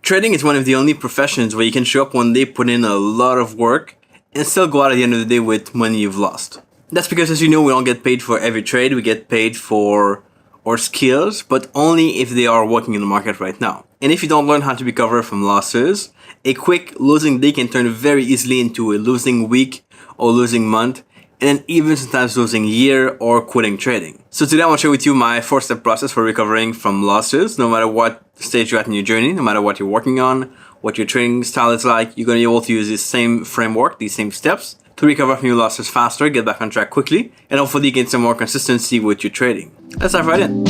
Trading is one of the only professions where you can show up one day, put in a lot of work, and still go out at the end of the day with money you've lost. That's because, as you know, we don't get paid for every trade. We get paid for our skills, but only if they are working in the market right now. And if you don't learn how to recover from losses, a quick losing day can turn very easily into a losing week or losing month, and then even sometimes losing year or quitting trading. So today I want to share with you my 4-step process for recovering from losses. No matter what stage you're at in your journey, no matter what you're working on, what your trading style is like, you're going to be able to use this same framework, these same steps, to recover from your losses faster, get back on track quickly, and hopefully gain some more consistency with your trading. Let's dive right in.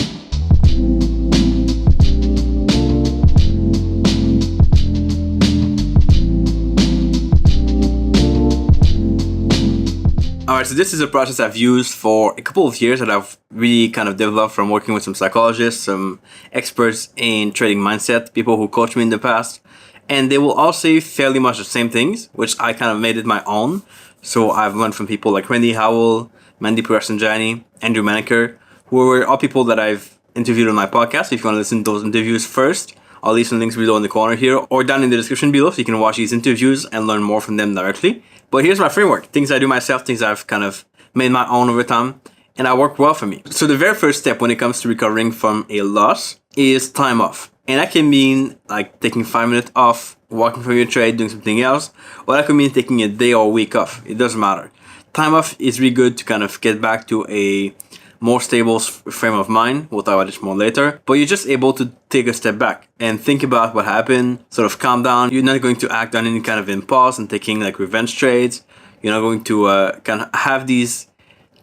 Alright, so this is a process I've used for a couple of years that I've really kind of developed from working with some psychologists, some experts in trading mindset, people who coached me in the past, and they will all say fairly much the same things, which I kind of made it my own. So I've learned from people like Rande Howell, Mandy Prasanjani, Andrew Maneker, who were all people that I've interviewed on my podcast. If you want to listen to those interviews first, I'll leave some links below in the corner here or down in the description below so you can watch these interviews and learn more from them directly. But here's my framework. Things I do myself, things I've kind of made my own over time, and I work well for me. So the very first step when it comes to recovering from a loss is time off. And that can mean like taking 5 minutes off, walking from your trade, doing something else, or that could mean taking a day or a week off. It doesn't matter. Time off is really good to kind of get back to a more stable frame of mind. We'll talk about this more later. But you're just able to take a step back and think about what happened, sort of calm down. You're not going to act on any kind of impulse and taking like revenge trades. You're not going to kind of have these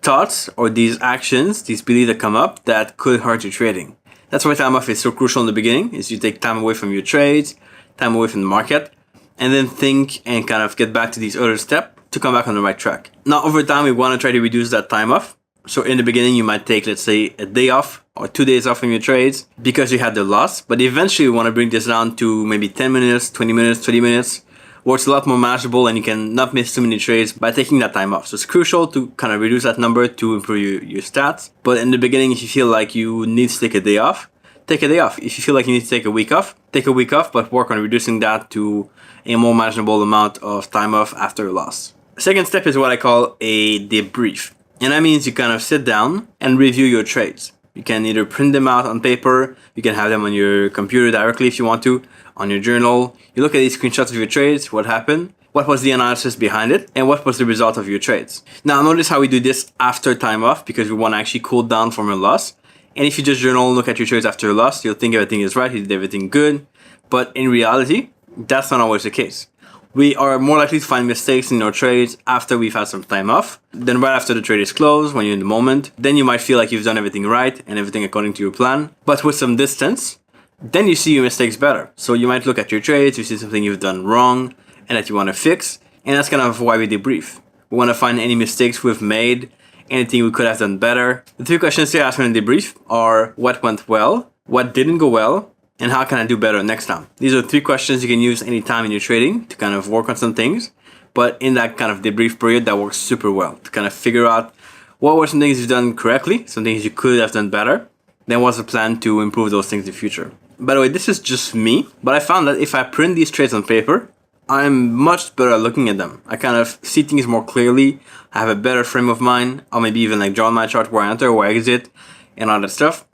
thoughts or these actions, these beliefs that come up that could hurt your trading. That's why time off is so crucial in the beginning, is you take time away from your trades, time away from the market, and then think and kind of get back to these other steps to come back on the right track. Now, over time, we want to try to reduce that time off. So in the beginning, you might take, let's say, a day off or 2 days off from your trades because you had the loss. But eventually, you want to bring this down to maybe 10 minutes, 20 minutes, 30 minutes, where it's a lot more manageable and you can not miss too many trades by taking that time off. So it's crucial to kind of reduce that number to improve your stats. But in the beginning, if you feel like you need to take a day off, take a day off. If you feel like you need to take a week off, take a week off, but work on reducing that to a more manageable amount of time off after a loss. Second step is what I call a debrief. And that means you kind of sit down and review your trades. You can either print them out on paper, you can have them on your computer directly if you want to, on your journal. You look at these screenshots of your trades, what happened, what was the analysis behind it, and what was the result of your trades. Now notice how we do this after time off because we want to actually cool down from a loss. And if you just journal and look at your trades after a loss, you'll think everything is right, you did everything good. But in reality, that's not always the case. We are more likely to find mistakes in our trades after we've had some time off than right after the trade is closed, when you're in the moment. Then you might feel like you've done everything right and everything according to your plan. But with some distance, then you see your mistakes better. So you might look at your trades, you see something you've done wrong and that you want to fix. And that's kind of why we debrief. We want to find any mistakes we've made, anything we could have done better. The 3 questions to ask in a debrief are what went well, what didn't go well, and how can I do better next time? These are 3 questions you can use anytime in your trading to kind of work on some things. But in that kind of debrief period, that works super well to kind of figure out what were some things you've done correctly, some things you could have done better, then what's the plan to improve those things in the future. By the way, this is just me, but I found that if I print these trades on paper, I'm much better at looking at them. I kind of see things more clearly, I have a better frame of mind, or maybe even like draw on my chart where I enter, where I exit, and all that stuff.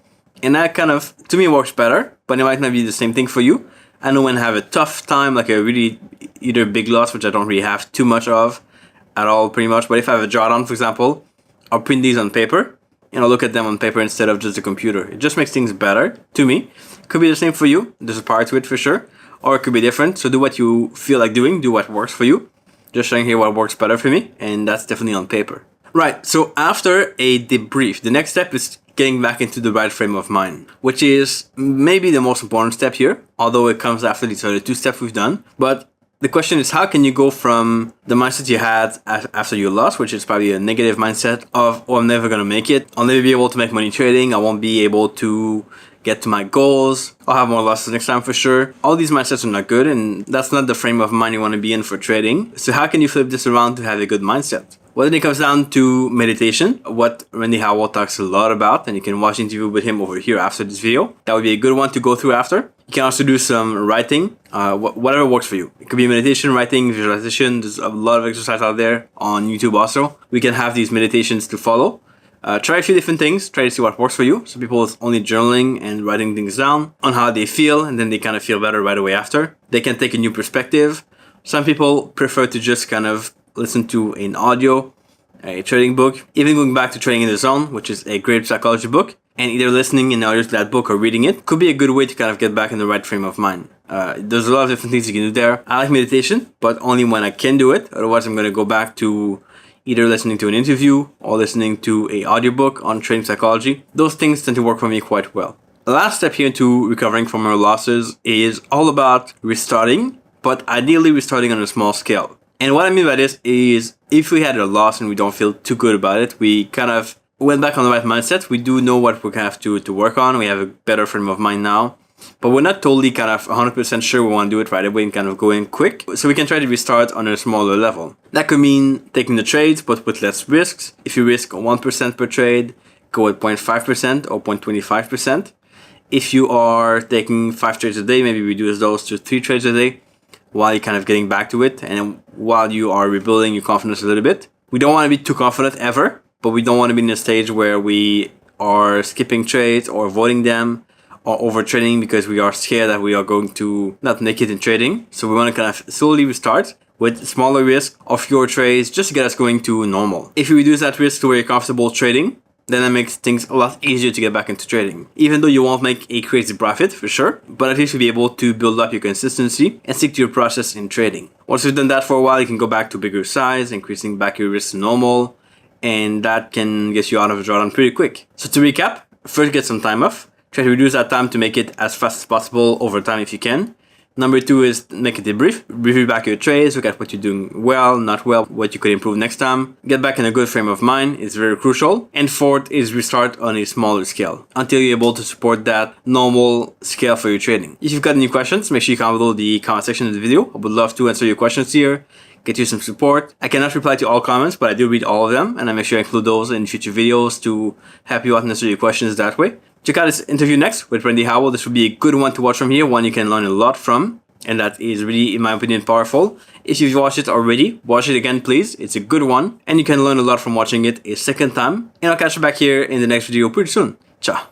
And that kind of, to me, works better, but it might not be the same thing for you. I know when I have a tough time, like a really either big loss, which I don't really have too much of at all, pretty much. But if I have a drawdown, for example, I'll print these on paper and I'll look at them on paper instead of just the computer. It just makes things better to me. Could be the same for you. There's a part to it for sure. Or it could be different. So do what you feel like doing. Do what works for you. Just showing here what works better for me. And that's definitely on paper. Right. So after a debrief, the next step is getting back into the right frame of mind, which is maybe the most important step here, although it comes after these other 2 steps we've done. But the question is, how can you go from the mindset you had after your loss, which is probably a negative mindset of, oh, I'm never going to make it. I'll never be able to make money trading. I won't be able to get to my goals. I'll have more losses next time for sure. All these mindsets are not good, and that's not the frame of mind you want to be in for trading. So how can you flip this around to have a good mindset? Well, then it comes down to meditation, what Rande Howell talks a lot about, and you can watch an interview with him over here after this video. That would be a good one to go through after. You can also do some writing, whatever works for you. It could be meditation, writing, visualization. There's a lot of exercise out there on YouTube also. We can have these meditations to follow. Try a few different things, try to see what works for you. Some people is only journaling and writing things down on how they feel, and then they kind of feel better right away after. They can take a new perspective. Some people prefer to just kind of listen to an audio, a trading book, even going back to Trading in the Zone, which is a great psychology book, and either listening in audio to that book or reading it could be a good way to kind of get back in the right frame of mind. There's a lot of different things you can do there. I like meditation, but only when I can do it. Otherwise, I'm going to go back to either listening to an interview or listening to an audiobook on trading psychology. Those things tend to work for me quite well. The last step here into recovering from our losses is all about restarting, but ideally restarting on a small scale. And what I mean by this is if we had a loss and we don't feel too good about it, we kind of went back on the right mindset. We do know what we have to work on. We have a better frame of mind now. But we're not totally kind of 100% sure we want to do it right away and kind of go in quick. So we can try to restart on a smaller level. That could mean taking the trades, but with less risks. If you risk 1% per trade, go at 0.5% or 0.25%. If you are taking 5 trades a day, maybe reduce those to 3 trades a day while you're kind of getting back to it and while you are rebuilding your confidence a little bit. We don't want to be too confident ever, but we don't want to be in a stage where we are skipping trades or avoiding them, or over trading because we are scared that we are going to not make it in trading. So we want to kind of slowly restart with smaller risk of fewer trades just to get us going to normal. If you reduce that risk to where you're comfortable trading, then that makes things a lot easier to get back into trading. Even though you won't make a crazy profit for sure, but at least you'll be able to build up your consistency and stick to your process in trading. Once you've done that for a while, you can go back to bigger size, increasing back your risk to normal, and that can get you out of a drawdown pretty quick. So to recap, first get some time off. Try to reduce that time to make it as fast as possible over time if you can. Number 2 is make a debrief. Review back your trades, look at what you're doing well, not well, what you could improve next time. Get back in a good frame of mind is very crucial. And 4th is restart on a smaller scale until you're able to support that normal scale for your trading. If you've got any questions, make sure you comment below the comment section of the video. I would love to answer your questions here, get you some support. I cannot reply to all comments, but I do read all of them, and I make sure I include those in future videos to help you out and answer your questions that way. Check out this interview next with Rande Howell. This will be a good one to watch from here, one you can learn a lot from, and that is really, in my opinion, powerful. If you've watched it already, watch it again, please. It's a good one, and you can learn a lot from watching it a second time. And I'll catch you back here in the next video pretty soon. Ciao.